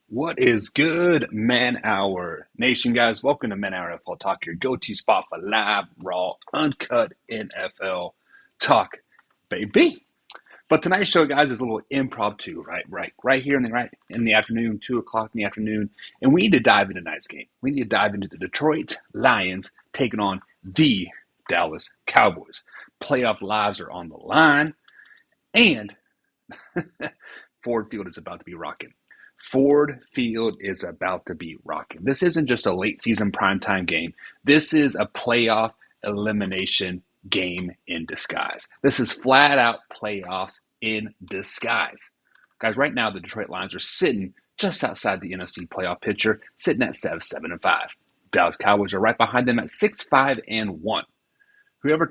What is good, Man Hour Nation, guys? Welcome to Man Hour NFL Talk, your go-to spot for live, raw, uncut NFL talk, baby. But tonight's show, guys, is a little impromptu, right here in the afternoon, 2 o'clock in the afternoon, and we need to dive into tonight's game. We need to dive into the Detroit Lions taking on the Dallas Cowboys. Playoff lives are on the line, and Ford Field is about to be rocking. Ford Field is about to be rocking. This isn't just a late season primetime game. This is a playoff elimination game in disguise. This is flat out playoffs in disguise. Guys, right now the Detroit Lions are sitting just outside the NFC playoff picture, sitting at 7-5. Dallas Cowboys are right behind them at 6-5-1. Whoever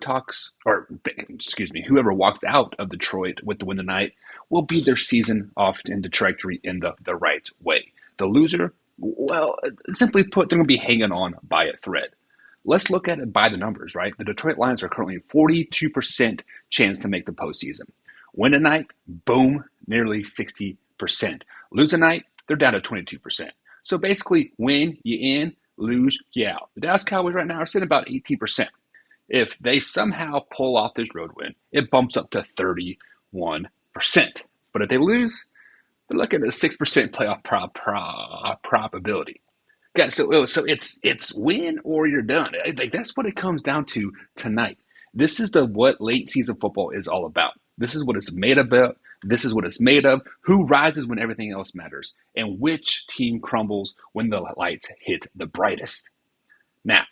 walks out of Detroit with the win tonight will be their season off in the trajectory in the right way. The loser, well, simply put, they're going to be hanging on by a thread. Let's look at it by the numbers, right? The Detroit Lions are currently 42% chance to make the postseason. Win tonight, boom, nearly 60%. Lose tonight, they're down to 22%. So basically, win, you in, lose, you out. The Dallas Cowboys right now are sitting about 18%. If they somehow pull off this road win, it bumps up to 31%. But if they lose, they're looking at a 6% playoff probability. Guys, so it's win or you're done. Like that's what it comes down to tonight. This is what late season football is all about. This is what it's made about. This is what it's made of. Who rises when everything else matters, and which team crumbles when the lights hit the brightest. Now,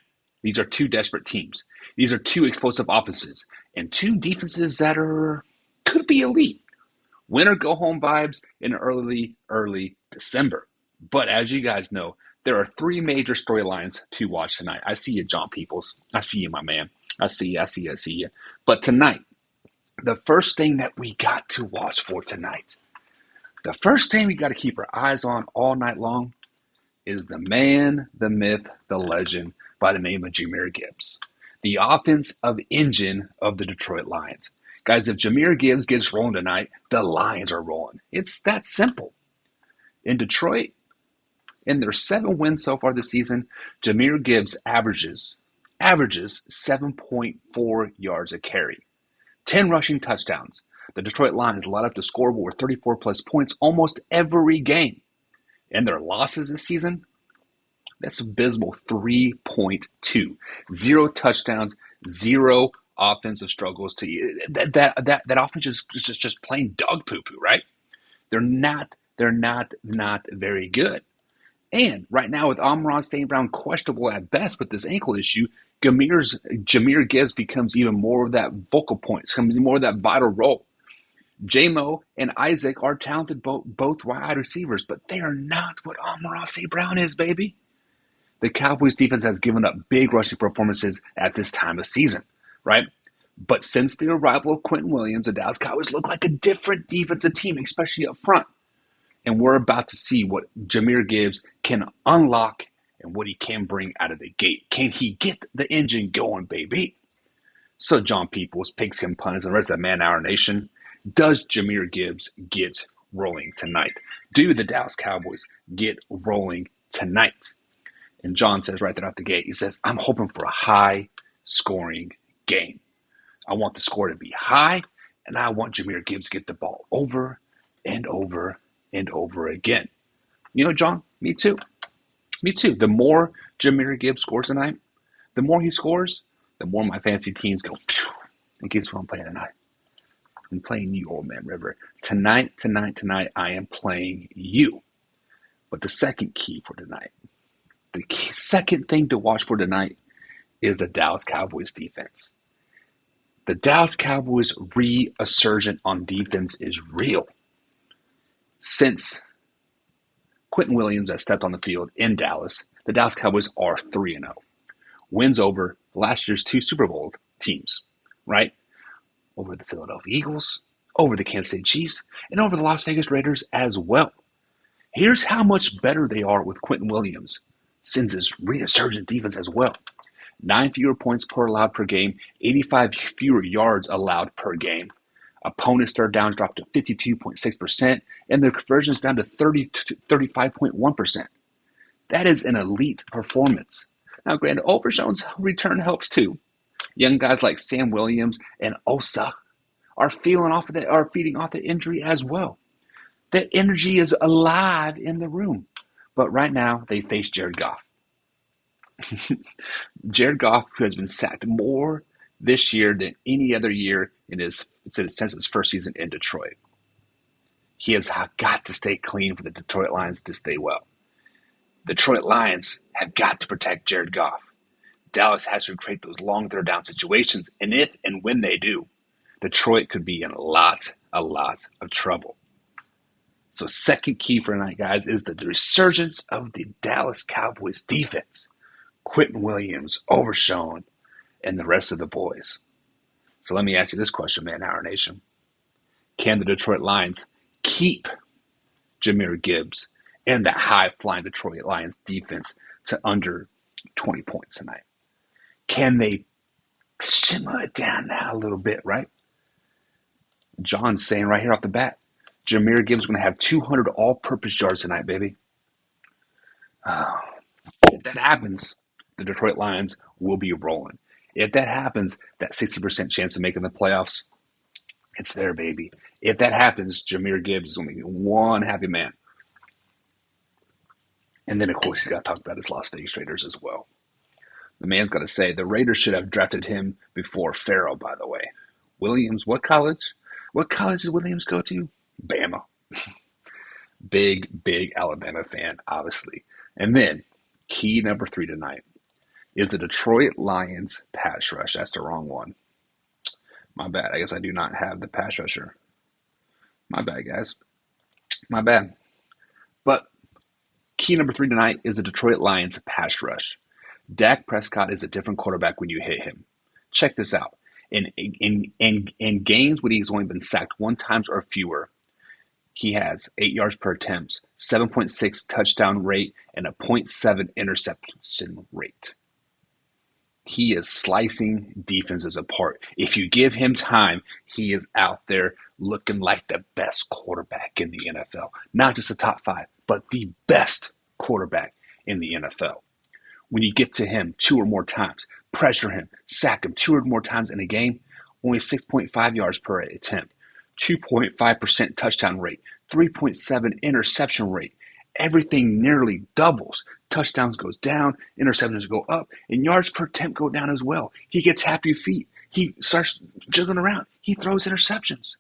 these are two desperate teams. These are two explosive offenses and two defenses that could be elite. Win or go home vibes in early December. But as you guys know, there are three major storylines to watch tonight. I see you, John Peoples. I see you, my man. I see you. But tonight, the first thing that we got to watch for tonight, the first thing we got to keep our eyes on all night long is the man, the myth, the legend by the name of Jahmyr Gibbs, the offensive engine of the Detroit Lions. Guys, if Jahmyr Gibbs gets rolling tonight, the Lions are rolling. It's that simple. In Detroit, in their 7 wins so far this season, Jahmyr Gibbs averages 7.4 yards a carry, 10 rushing touchdowns. The Detroit Lions light up the scoreboard 34-plus points almost every game. And their losses this season, that's abysmal 3.2. 0 touchdowns, 0 offensive struggles. That offense is just plain dog poo-poo, right? They're not very good. And right now with Amon-Ra St. Brown questionable at best with this ankle issue, Jahmyr Gibbs becomes even more of that vocal point, becomes more of that vital role. J-Mo and Isaac are talented both wide receivers, but they are not what Amon-Ra St. Brown is, baby. The Cowboys defense has given up big rushing performances at this time of season, right? But since the arrival of Quinnen Williams, the Dallas Cowboys look like a different defensive team, especially up front. And we're about to see what Jahmyr Gibbs can unlock and what he can bring out of the gate. Can he get the engine going, baby? So, John Peoples, Pigskin Punters, and the rest of the Man Hour Nation, does Jahmyr Gibbs get rolling tonight? Do the Dallas Cowboys get rolling tonight? And John says right there out the gate, he says, I'm hoping for a high-scoring game. I want the score to be high, and I want Jahmyr Gibbs to get the ball over and over and over again. You know, John, me too. The more Jahmyr Gibbs scores tonight, the more he scores, the more my fantasy teams go, phew. And guess what I'm playing tonight? I'm playing you, Old Man River. Tonight, I am playing you. But the second key for tonight, second thing to watch for tonight is the Dallas Cowboys defense. The Dallas Cowboys resurgent on defense is real. Since Quinnen Williams has stepped on the field in Dallas, the Dallas Cowboys are 3-0. Wins over last year's 2 Super Bowl teams, right? Over the Philadelphia Eagles, over the Kansas City Chiefs, and over the Las Vegas Raiders as well. Here's how much better they are with Quinnen Williams since his resurgent defense as well. 9 fewer points allowed per game, 85 fewer yards allowed per game, Opponents' third downs dropped to 52.6%, and their conversions down to 35.1%. That is an elite performance. Now, granted, Overshown's return helps too. Young guys like Sam Williams and Osa are feeding off the injury as well. The energy is alive in the room. But right now, they face Jared Goff. Jared Goff, who has been sacked more this year than any other year since his first season in Detroit. He has got to stay clean for the Detroit Lions to stay well. Detroit Lions have got to protect Jared Goff. Dallas has to create those long third down situations, and if and when they do, Detroit could be in a lot of trouble. So second key for tonight, guys, is the resurgence of the Dallas Cowboys defense. Quinnen Williams, Overshown, and the rest of the boys. So let me ask you this question, man, Our Nation. Can the Detroit Lions keep Jahmyr Gibbs and that high-flying Detroit Lions defense to under 20 points tonight? Can they simmer it down now a little bit, right? John's saying right here off the bat, Jahmyr Gibbs is going to have 200 all-purpose yards tonight, baby. If that happens, the Detroit Lions will be rolling. If that happens, that 60% chance of making the playoffs, it's there, baby. If that happens, Jahmyr Gibbs is going to be one happy man. And then, of course, he's got to talk about his Las Vegas Raiders as well. The man's got to say, the Raiders should have drafted him before Farrell, by the way. Williams, what college? What college did Williams go to? Bama. Big Alabama fan, obviously. And then, key number 3 tonight is the Detroit Lions pass rush. That's the wrong one. My bad. I guess I do not have the pass rusher. My bad, guys. My bad. But key number 3 tonight is the Detroit Lions pass rush. Dak Prescott is a different quarterback when you hit him. Check this out. In games when he's only been sacked 1 time or fewer, he has 8 yards per attempt, 7.6 touchdown rate, and a 0.7 interception rate. He is slicing defenses apart. If you give him time, he is out there looking like the best quarterback in the NFL. Not just a top 5, but the best quarterback in the NFL. When you get to him 2 or more times, pressure him, sack him 2 or more times in a game, only 6.5 yards per attempt, 2.5% touchdown rate, 3.7 interception rate. Everything nearly doubles. Touchdowns goes down, interceptions go up, and yards per attempt go down as well. He gets happy feet. He starts jiggling around. He throws interceptions.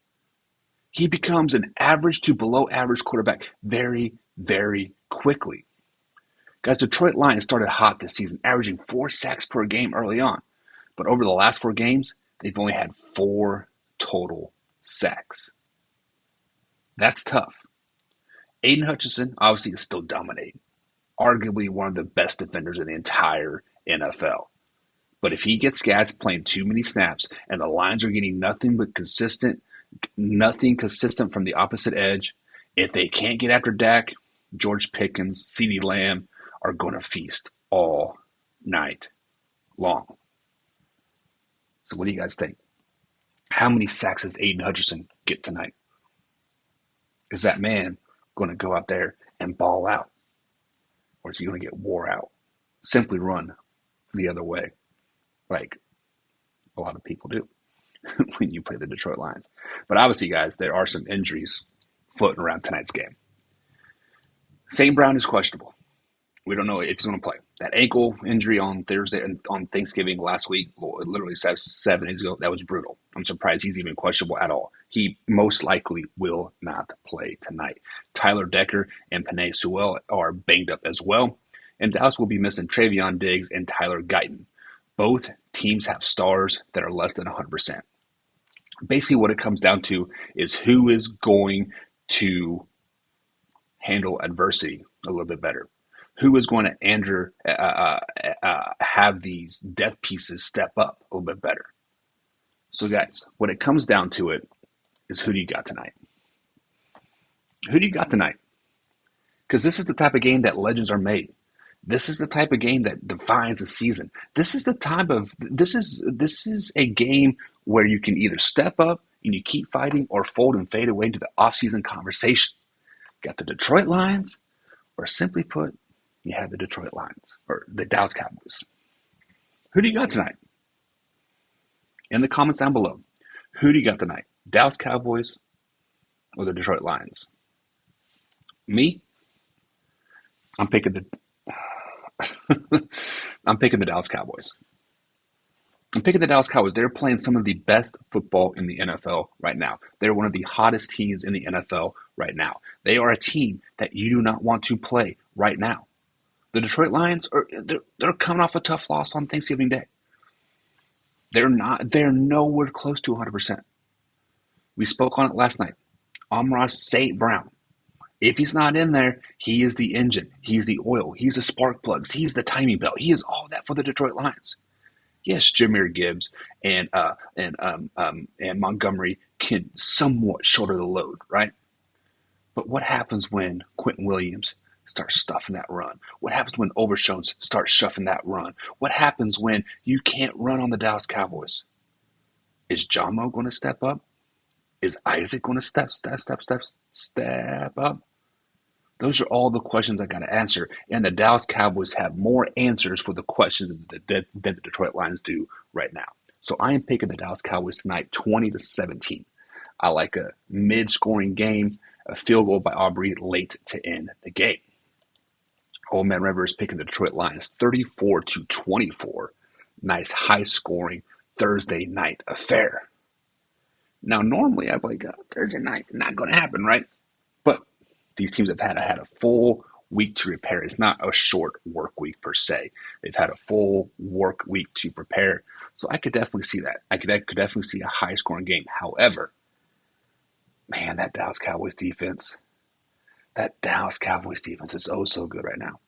He becomes an average to below average quarterback very, very quickly. Guys, Detroit Lions started hot this season, averaging 4 sacks per game early on. But over the last 4 games, they've only had 4 total sacks. That's tough. Aidan Hutchinson obviously is still dominating. Arguably one of the best defenders in the entire NFL. But if he gets guys playing too many snaps and the Lions are getting nothing consistent from the opposite edge, if they can't get after Dak, George Pickens, CeeDee Lamb are going to feast all night long. So what do you guys think? How many sacks does Aidan Hutchinson get tonight? Is that man going to go out there and ball out? Or is he going to get wore out? Simply run the other way, like a lot of people do when you play the Detroit Lions. But obviously, guys, there are some injuries floating around tonight's game. St. Brown is questionable. We don't know if he's going to play. That ankle injury on Thursday and on Thanksgiving last week, literally 7 days ago, that was brutal. I'm surprised he's even questionable at all. He most likely will not play tonight. Tyler Decker and Penei Sewell are banged up as well. And Dallas will be missing Travion Diggs and Tyler Guyton. Both teams have stars that are less than 100%. Basically, what it comes down to is who is going to handle adversity a little bit better. Who is going to have these death pieces step up a little bit better? So, guys, what it comes down to it is who do you got tonight? Who do you got tonight? Because this is the type of game that legends are made. This is the type of game that defines a season. This is a game where you can either step up and you keep fighting or fold and fade away into the offseason conversation. Got the Detroit Lions, or simply put, you have the Detroit Lions, or the Dallas Cowboys. Who do you got tonight? In the comments down below, who do you got tonight? Dallas Cowboys or the Detroit Lions? Me? I'm picking the Dallas Cowboys. I'm picking the Dallas Cowboys. They're playing some of the best football in the NFL right now. They're one of the hottest teams in the NFL right now. They are a team that you do not want to play right now. The Detroit Lions they're coming off a tough loss on Thanksgiving Day. They're nowhere close to 100%. We spoke on it last night. Amon-Ra St. Brown. If he's not in there, he is the engine. He's the oil. He's the spark plugs. He's the timing belt. He is all that for the Detroit Lions. Yes, Jahmyr Gibbs and Montgomery can somewhat shoulder the load, right? But what happens when Quinnen Williams starts stuffing that run? What happens when Overshown starts shuffling that run? What happens when you can't run on the Dallas Cowboys? Is Jahmyr going to step up? Is Isaac going to step up? Those are all the questions I got to answer, and the Dallas Cowboys have more answers for the questions than the Detroit Lions do right now. So I am picking the Dallas Cowboys tonight, 20-17. I like a mid-scoring game, a field goal by Aubrey late to end the game. Old Man River is picking the Detroit Lions, 34-24. Nice high-scoring Thursday night affair. Now, normally I'd be like, Thursday night, not going to happen, right? But these teams have had a full week to prepare. It's not a short work week per se. They've had a full work week to prepare. So I could definitely see that. I could definitely see a high-scoring game. However, man, that Dallas Cowboys defense is oh so good right now.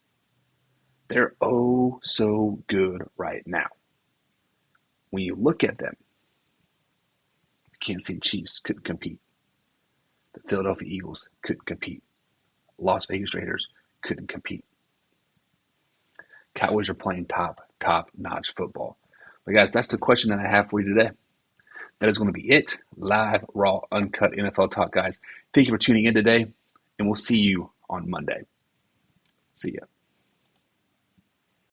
They're oh so good right now. When you look at them, the Kansas City Chiefs couldn't compete. The Philadelphia Eagles couldn't compete. Las Vegas Raiders couldn't compete. Cowboys are playing top-notch football. But guys, that's the question that I have for you today. That is going to be it. Live, raw, uncut NFL talk, guys. Thank you for tuning in today, and we'll see you on Monday. See ya.